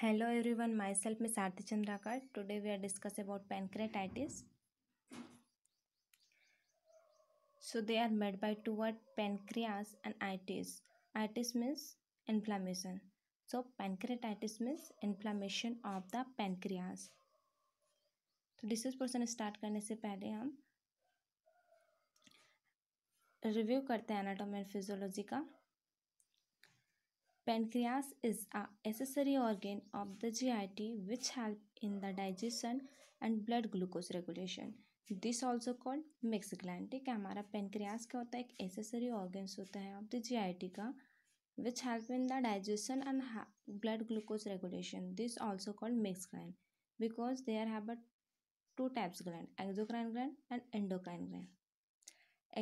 Hello everyone, myself Miss Aarti Chandrakar. Today we are discussing about pancreatitis. So they are made by two words, pancreas and itis. Itis means inflammation. So pancreatitis means inflammation of the pancreas. तो discuss portion start करने से पहले हम review करते हैं anatomy and physiology का. Pancreas is a accessory organ of the GIT which help in the digestion and blood glucose regulation. This also called mixed gland. ठीक है, हमारा पेनक्रियास क्या होता है? एक एसेसरी ऑर्गन्स होता है ऑफ द GIT का which help in the digestion and blood glucose regulation. This also called mixed gland because there have two types gland, exocrine gland and endocrine gland.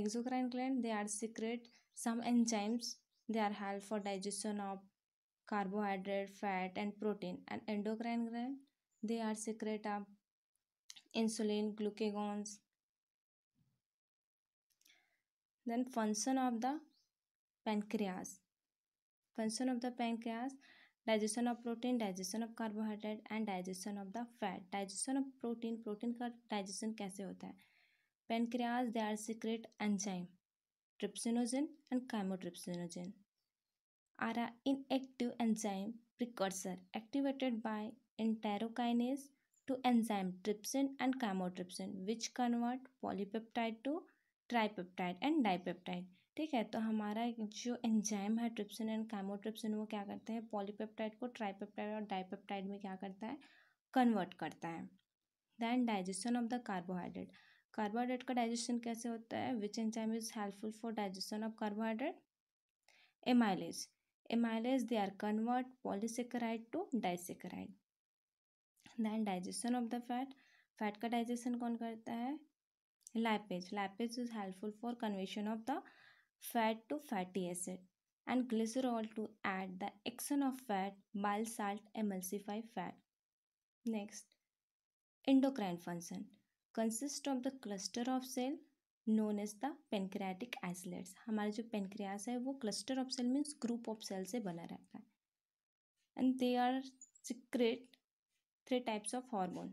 Exocrine gland, they are secrete some enzymes. They are help for digestion of carbohydrate, fat and protein. And endocrine gland, they are secrete of insulin, glucagons. Then function of the pancreas. Function of the pancreas, digestion of protein, digestion of carbohydrate and digestion of the fat. Digestion of protein, protein का digestion कैसे होता है? Pancreas, they are secrete enzyme trypsinogen and chymotrypsinogen are an inactive enzyme precursor activated by enterokinase to enzyme trypsin and chymotrypsin which convert polypeptide to tripeptide and dipeptide. ठीक है, तो हमारा जो enzyme है ट्रिप्सिन एंड कैमोट्रिप्सिन वो क्या करते हैं? पॉलीपेप्टाइड को ट्राईपेप्टाइड और डाइपेप्टाइड में क्या करता है? कन्वर्ट करता है. Then digestion of the carbohydrate. Carbohydrate का डाइजेशन कैसे होता है? Which enzyme is helpful for digestion of carbohydrate? Amylase. Amylase, they are convert polysaccharide to disaccharide. Then digestion of the fat. Fat का digestion कौन करता है? Lipase. Lipase is helpful for conversion of the fat to fatty acid. And glycerol to add the action of fat, bile salt emulsify fat. Next, endocrine function consist of the cluster of cell known as the pancreatic islets. हमारा जो pancreas है वो cluster of cell means group of cell से बना रहता है. And they are secrete three types of hormone.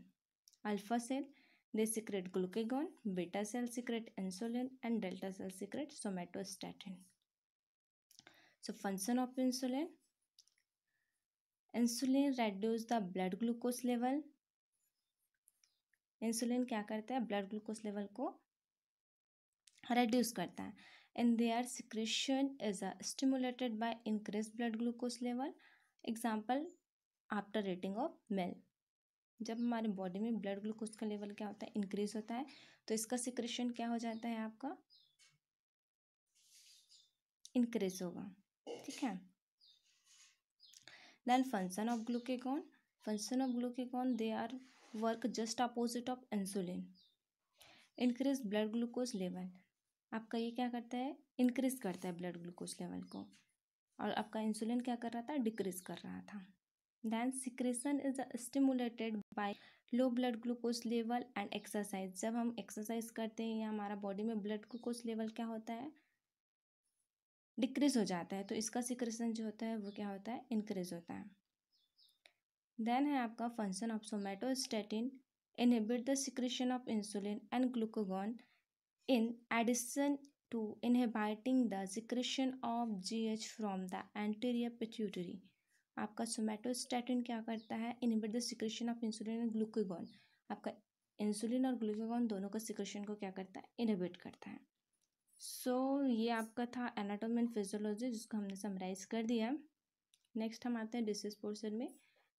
Alpha cell, they secrete glucagon. Beta cell secrete insulin and delta cell secrete somatostatin. So function of insulin. Insulin reduce the blood glucose level. Insulin क्या करता है? Blood glucose level को reduce करता है. And their secretion is stimulated by increased blood glucose level. Example, after eating of meal. जब हमारे body में blood glucose का लेवल क्या होता है? इंक्रीज होता है, तो इसका सिक्रेशन क्या हो जाता है? आपका इंक्रीज होगा. ठीक है. Then function of glucagon. Function of glucagon, they are work just opposite of insulin. Increase blood glucose level. आपका ये क्या करता है? इंक्रीज करता है ब्लड ग्लूकोज लेवल को, और आपका इंसुलिन क्या कर रहा था? डिक्रीज कर रहा था. Then secretion is stimulated by low blood glucose level and exercise. जब हम एक्सरसाइज करते हैं या हमारा बॉडी में ब्लड ग्लूकोज लेवल क्या होता है? डिक्रीज हो जाता है, तो इसका सिक्रेशन जो होता है वो क्या होता है? इंक्रीज होता है. देन है आपका function of somatostatin, inhibit the secretion of insulin and glucagon in addition to inhibiting the secretion of GH from the anterior pituitary. आपका सोमेटोस्टैटिन क्या करता है? Inhibit the secretion of insulin and glucagon. आपका insulin और glucagon दोनों का secretion को क्या करता है? इनहिबिट करता है. सो ये आपका था एनाटॉमी एंड फिजियोलॉजी, जिसको हमने समराइज कर दिया. नेक्स्ट हम आते हैं डिसीज पोर्शन में,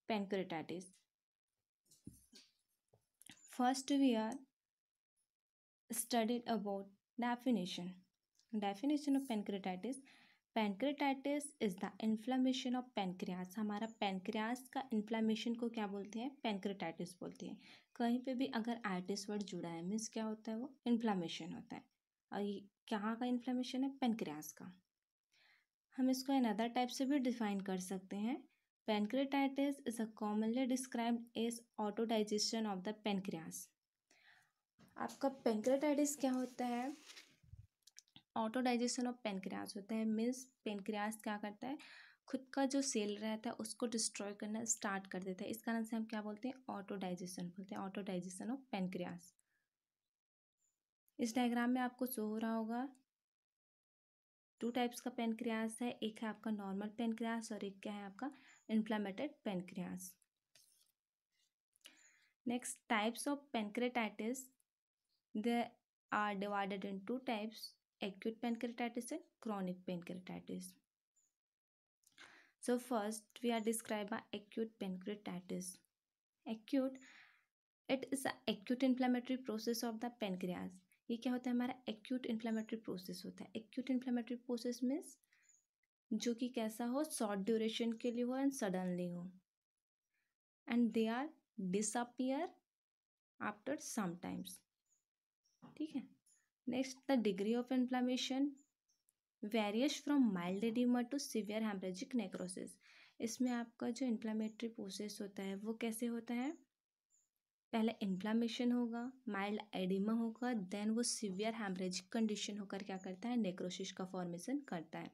pancreatitis. First we are studied about definition. Definition of pancreatitis. Pancreatitis is the inflammation of pancreas. हमारा pancreas का inflammation को क्या बोलते हैं? pancreatitis बोलते हैं. कहीं पे भी अगर itis वर्ड जुड़ा है मीन्स क्या होता है? वो inflammation होता है. और ये कहाँ का inflammation है? pancreas का. हम इसको another type से भी define कर सकते हैं. Pancreatitis is a commonly described as autodigestion of the pancreas. आपका पेंक्रेटाइटिस क्या होता है? ऑटो डाइजेशन ऑफ पेनक्रियास होता है. मीन्स पेनक्रियास क्या करता है? खुद का जो सेल रहता है उसको डिस्ट्रॉय करना स्टार्ट कर देता है। इस कारण से हम क्या बोलते हैं, ऑटो डाइजेशन बोलते हैं, ऑटो डाइजेशन ऑफ पेनक्रियास। इस डायग्राम में आपको शो हो रहा होगा 2 टाइप्स का पेनक्रियास है, एक है आपका नॉर्मल पेनक्रियास और एक क्या है आपका inflammated pancreas. Next, types of pancreatitis, they are divided in 2 types, acute pancreatitis and chronic pancreatitis. So first we are described by acute pancreatitis. Acute, it is a acute inflammatory process of the pancreas. ये क्या होता है, हमारा acute inflammatory process होता है। acute inflammatory process means जो कि कैसा हो, शॉर्ट ड्यूरेशन के लिए हो एंड सडनली हो, and they are disappear after some times. ठीक है। Next, the degree of inflammation varies from mild edema to severe hemorrhagic necrosis. इसमें आपका जो इन्फ्लेमेटरी प्रोसेस होता है वो कैसे होता है, पहले इन्फ्लेमेशन होगा, माइल्ड एडिमा होगा, देन वो सीवियर हेमरेजिक कंडीशन होकर क्या करता है, नेक्रोसिस का फॉर्मेशन करता है।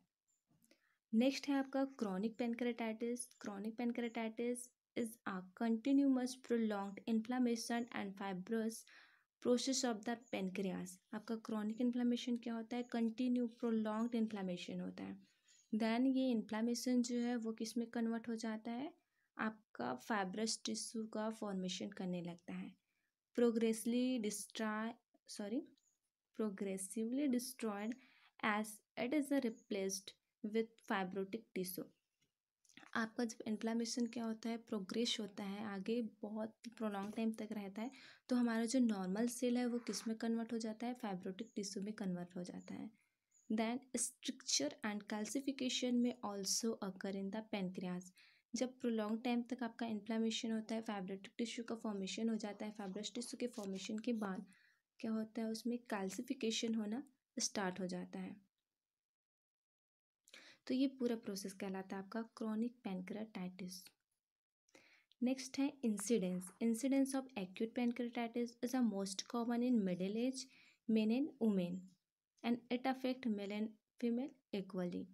नेक्स्ट है आपका chronic pancreatitis. Chronic pancreatitis is a continuous prolonged inflammation and fibrous process of the pancreas. आपका क्रॉनिक इन्फ्लेमेशन क्या होता है, कंटिन्यू प्रोलॉन्ग्ड इन्फ्लेमेशन होता है। देन ये इन्फ्लेमेशन जो है वो किस में कन्वर्ट हो जाता है, आपका फाइब्रस टिश्यू का फॉर्मेशन करने लगता है। Progressively destroyed as it is replaced with fibrotic tissue. आपका जब इन्फ्लेमेशन क्या होता है, प्रोग्रेस होता है, आगे बहुत प्रोलॉन्ग टाइम तक रहता है, तो हमारा जो नॉर्मल सेल है वो किस में कन्वर्ट हो जाता है, फाइब्रोटिक टिश्यू में कन्वर्ट हो जाता है। देन स्ट्रक्चर एंड कैल्सिफिकेशन में also occur in the pancreas. जब प्रोलॉन्ग टाइम तक आपका इन्फ्लेमेशन होता है, फाइब्रोटिक टिश्यू का फॉर्मेशन हो जाता है, फाइब्रस टिश्यू के फॉर्मेशन के बाद क्या होता है, उसमें कैल्सिफिकेशन होना स्टार्ट हो जाता है। तो ये पूरा प्रोसेस कहलाता है आपका क्रॉनिक पेनक्रेटाइटिस। नेक्स्ट है incidence. Incidence of acute pancreatitis is a most common in middle age men and women and it affect male and female equally.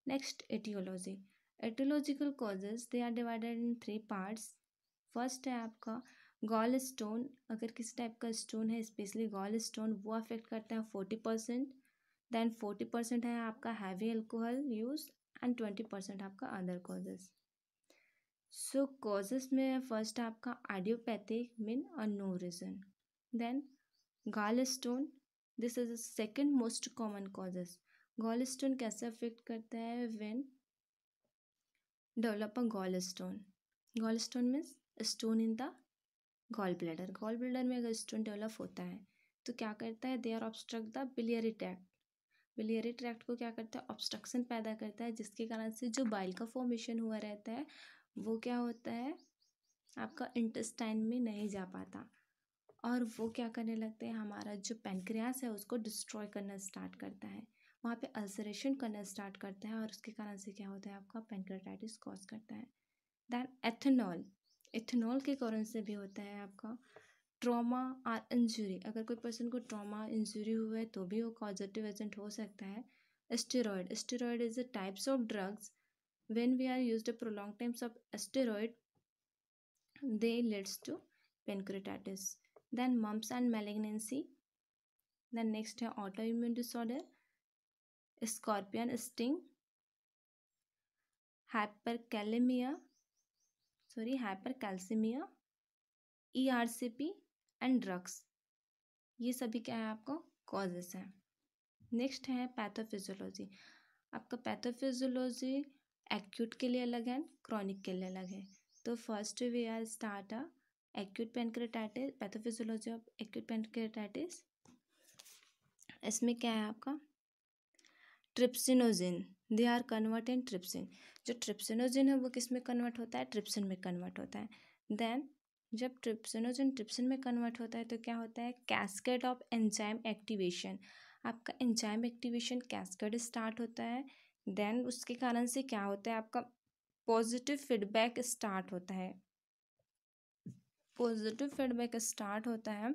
Next, etiology. Etiological causes they are divided in 3 parts. First है आपका gall stone. अगर किसी type का stone है, specially gall stone, वो affect करता है 40%। Then 40% है आपका हैवी अल्कोहल यूज एंड 20% आपका अदर कॉजेज। सो कॉजेज में फर्स्ट आपका आइडियोपैथिक मीन और no reason. Then gall stone, this is the second most common causes. Gall stone कैसे अफेक्ट करता है, when develop a gall stone. Gall stone means stone in the gall bladder. Gall bladder में अगर stone develop होता है तो क्या करता है, they are obstruct the biliary tract. Biliary tract को क्या करता है, ऑब्स्ट्रक्शन पैदा करता है, जिसके कारण से जो बाइल का फॉर्मेशन हुआ रहता है वो क्या होता है, आपका इंटेस्टाइन में नहीं जा पाता, और वो क्या करने लगते हैं, हमारा जो पेनक्रियास है उसको डिस्ट्रॉय करना स्टार्ट करता है, वहाँ पे अल्सरेशन करना स्टार्ट करता है, और उसके कारण से क्या होता है, आपका पेनक्रेटाइटिस कॉज करता है। Then ethanol. एथेनॉल के कारण से भी होता है आपका ट्रॉमा और इंजरी। अगर कोई पर्सन को ट्रॉमा इंजरी हुआ है तो भी वो कॉजेटिव एजेंट हो सकता है। Steroid. Steroid is a types of drugs when we are used a prolong times of steroid they leads to pancreatitis. Then mumps and malignancy. Then next है auto immune disorder, scorpion sting, hypercalcaemia, ERCP and drugs. ये सभी क्या है, आपको causes हैं। Next है pathophysiology. आपका pathophysiology acute के लिए अलग है, क्रॉनिक के लिए अलग है। तो first we are start acute pancreatitis, pathophysiology of acute pancreatitis. इसमें क्या है आपका trypsinogen, they are convert in trypsin. जो ट्रिप्सिनोजिन है वो किस में कन्वर्ट होता है, ट्रिप्सिन में कन्वर्ट होता है। देन जब ट्रिप्सिनोजिन ट्रिप्सिन में कन्वर्ट होता है तो क्या होता है, कैस्केड ऑफ एंजाइम एक्टिवेशन। आपका एंजाइम एक्टिवेशन कैस्केड स्टार्ट होता है। देन उसके कारण से क्या होता है, आपका पॉजिटिव फीडबैक स्टार्ट होता है। पॉजिटिव फीडबैक स्टार्ट होता है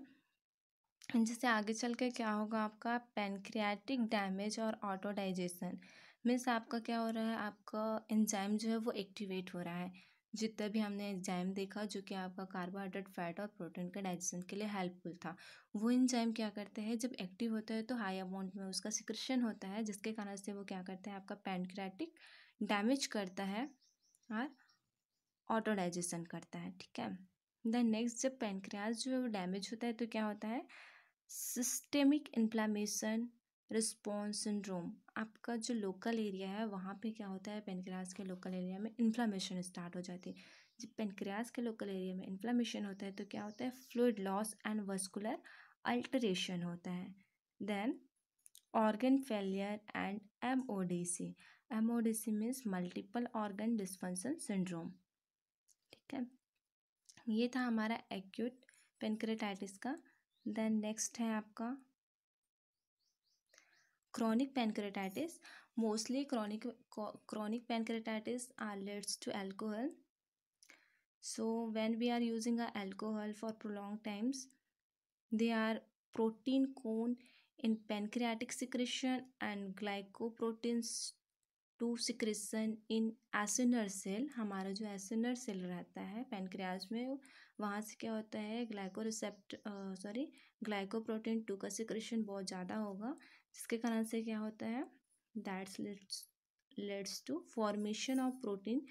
जिससे आगे चल के क्या होगा, आपका पैनक्रियाटिक डैमेज और ऑटो डाइजेशन। मीन्स आपका क्या हो रहा है, आपका एंजाइम जो है वो एक्टिवेट हो रहा है। जितना भी हमने एंजाइम देखा जो कि आपका कार्बोहाइड्रेट, फैट और प्रोटीन के डाइजेशन के लिए हेल्पफुल था, वो एंजाइम क्या करते हैं, जब एक्टिव होता है तो हाई अमाउंट में उसका सिक्रेशन होता है, जिसके कारण से वो क्या करते हैं, आपका पैनक्रियाटिक डैमेज करता है और ऑटो डाइजेशन करता है। ठीक है। देन नेक्स्ट, जब पैनक्रियाज जो है वो डैमेज होता है तो क्या होता है, सिस्टेमिक इन्फ्लामेशन रिस्पॉन्स सिंड्रोम। आपका जो लोकल एरिया है वहाँ पे क्या होता है, पेनक्रियाज के लोकल एरिया में इन्फ्लामेशन स्टार्ट हो जाती है। जब पेनक्रियाज के लोकल एरिया में इन्फ्लामेशन होता है तो क्या होता है, fluid loss and vascular alteration होता है। Then organ failure and MODC। MODC means multiple organ dysfunction syndrome. ठीक है, ये था हमारा एक्यूट पेनक्रेटाइटिस का। देन नेक्स्ट है आपका chronic pancreatitis. Mostly chronic pancreatitis are leads to alcohol. So when we are using a alcohol for prolonged times, they are protein cone in pancreatic secretion and glycoproteins to secretion in acinar cell. हमारा जो acinar cell रहता है pancreas में, वहाँ से क्या होता है, ग्लाइकोप्रोटीन 2 का सिक्रेशन बहुत ज़्यादा होगा, जिसके कारण से क्या होता है, that's leads to formation of protein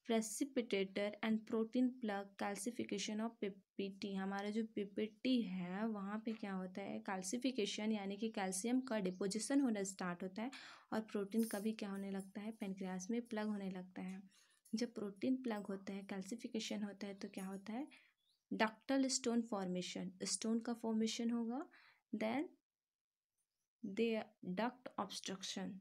precipitator and protein plug calcification of PPT. हमारा जो पीपीटी है वहाँ पे क्या होता है, कैल्सिफिकेशन यानी कि कैल्शियम का डिपोजिशन होना स्टार्ट होता है और प्रोटीन का भी क्या होने लगता है, पेनक्रियास में प्लग होने लगता है। जब प्रोटीन प्लग होता है, कैल्सिफिकेशन होता है तो क्या होता है, डक्टल स्टोन फॉर्मेशन, स्टोन का फॉर्मेशन होगा। देन दे डक्ट ऑब्स्ट्रक्शन,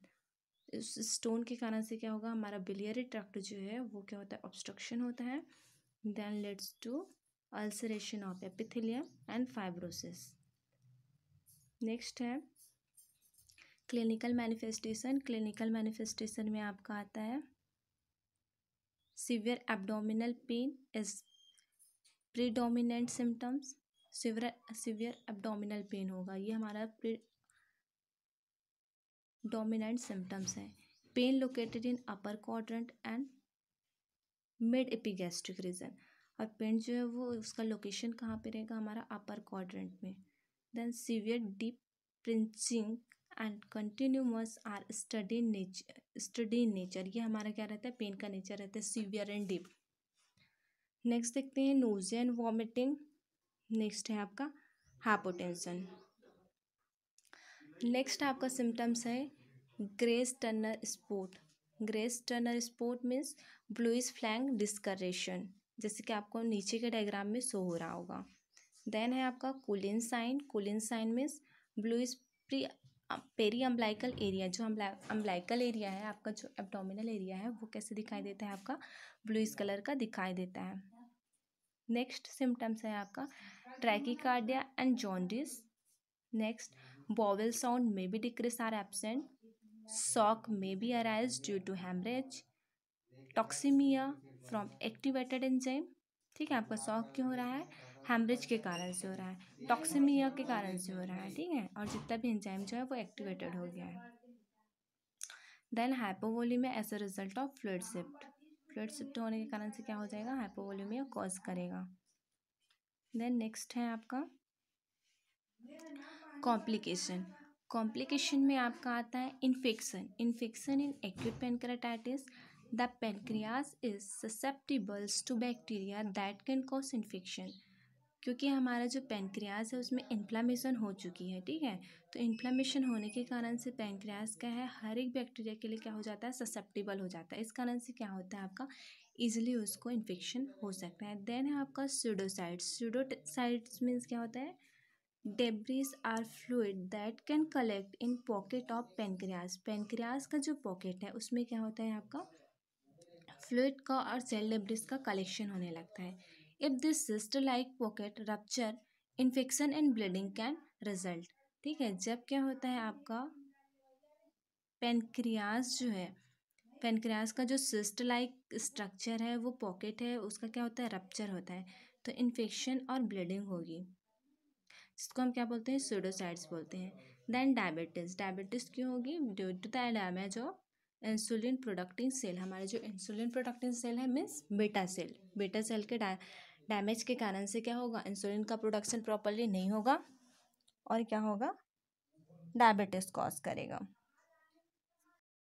इस स्टोन के कारण से क्या होगा, हमारा बिलियरी ट्रैक्ट जो है वो क्या होता है, ऑब्स्ट्रक्शन होता है। Then leads to ulceration of epithelium and fibrosis. Next है क्लिनिकल मैनिफेस्टेशन। क्लिनिकल मैनिफेस्टेशन में आपका आता है severe abdominal pain is predominant symptoms. Severe abdominal pain होगा, ये हमारा प्रीडोमिनेंट सिम्टम्स है। Pain located in upper quadrant and mid epigastric region, और पेन जो है वो उसका लोकेशन कहाँ पे रहेगा, हमारा अपर क्वाड्रेंट में। Then severe deep pinching and continuous or steady in nature. ये हमारा क्या रहता है, पेन का नेचर रहता है सीवियर एंड डीप। नेक्स्ट देखते हैं नोजिया एंड वॉमिटिंग। नेक्स्ट है आपका हाइपोटेंशन। नेक्स्ट आपका सिम्टम्स है Grey's Turner spot. Grey's Turner spot means bluish flank discolouration, जैसे कि आपको नीचे के डायग्राम में शो हो रहा होगा। देन है आपका Cullen sign. Cullen sign means bluish peri umbilical area. जो अम्बलाइकल एरिया है आपका, जो एब्डोमिनल एरिया है वो कैसे दिखाई देता है, आपका ब्लूइश कलर का दिखाई देता है। नेक्स्ट सिम्टम्स है आपका ट्रैकिकार्डिया and jaundice. Next bowel sound may be decreased or absent. Shock may be arise due to hemorrhage. Toxemia from activated enzyme। ठीक है, आपका शॉक क्यों हो रहा है, हेमरेज के कारण से हो रहा है, टॉक्सिमिया के कारण से हो रहा है। ठीक है, और जितना भी एंजाइम जो है वो एक्टिवेटेड हो गया है। Then hypovolaemia as a result of fluid shift. Fluid shift होने के कारण से क्या हो जाएगा, हाइपोवोलीमिया कॉज करेगा। देन नेक्स्ट है आपका कॉम्प्लिकेशन। कॉम्प्लिकेशन में आपका आता है infection. Infection in acute pancreatitis, the pancreas is susceptibles to bacteria that can cause infection. क्योंकि हमारा जो पेनक्रियाज है उसमें इन्फ्लामेशन हो चुकी है। ठीक है, तो इन्फ्लामेशन होने के कारण से पेनक्रियाज क्या है, हर एक बैक्टीरिया के लिए क्या हो जाता है, ससेप्टिबल हो जाता है। इस कारण से क्या होता है, आपका ईजिली उसको इन्फेक्शन हो सकता है। देन है आपका स्यूडोसाइट्स। स्यूडोसाइट्स मीन्स क्या होता है, debris or fluid that can collect in pocket of pancreas. Pancreas का जो पॉकेट है उसमें क्या होता है, आपका फ्लूइड का और सेल डेब्रिस का कलेक्शन होने लगता है। If this cyst like pocket rupture, infection and bleeding can result. ठीक है, जब क्या होता है, आपका पेनक्रियाज जो है, पेनक्रियाज का जो सिस्ट लाइक स्ट्रक्चर है, वो पॉकेट है, उसका क्या होता है, रप्चर होता है, तो इन्फेक्शन और ब्लीडिंग होगी, जिसको हम क्या बोलते हैं, स्यूडोसाइट्स बोलते हैं। देन डायबिटीज़, डायबिटीज़ क्यों होगी? Due to the damage of insulin producing cell, हमारे जो इंसुलिन प्रोडक्टिंग सेल है means beta cell, beta cell के डैमेज के कारण से क्या होगा? इंसुलिन का प्रोडक्शन प्रॉपरली नहीं होगा और क्या होगा? डायबिटीज़ कॉज करेगा।